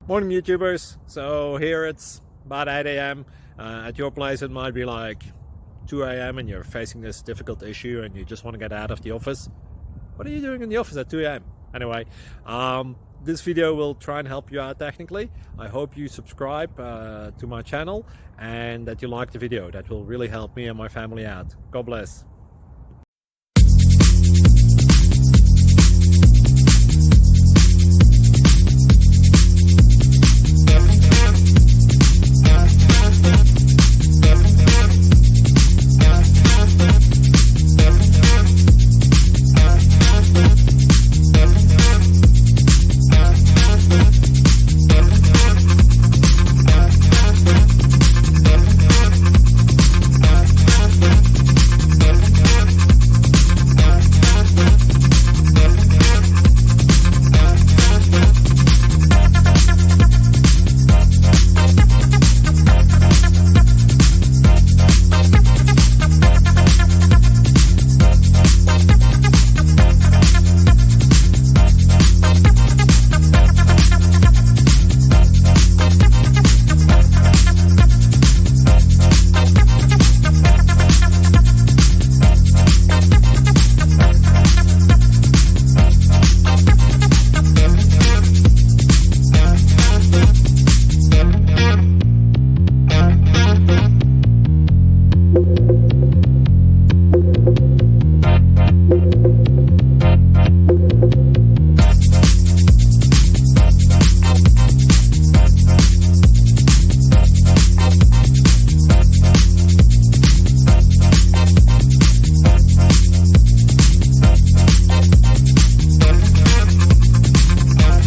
Morning YouTubers. So here it's about 8 a.m. At your place it might be like 2 a.m. and you're facing this difficult issue and you just want to get out of the office. What are you doing in the office at 2 a.m.? Anyway, this video will try and help you out technically. I hope you subscribe to my channel and that you like the video. That will really help me and my family out. God bless.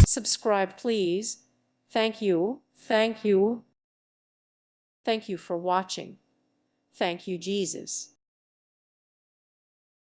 Subscribe, please. Thank you. Thank you. Thank you for watching. Thank you, Jesus.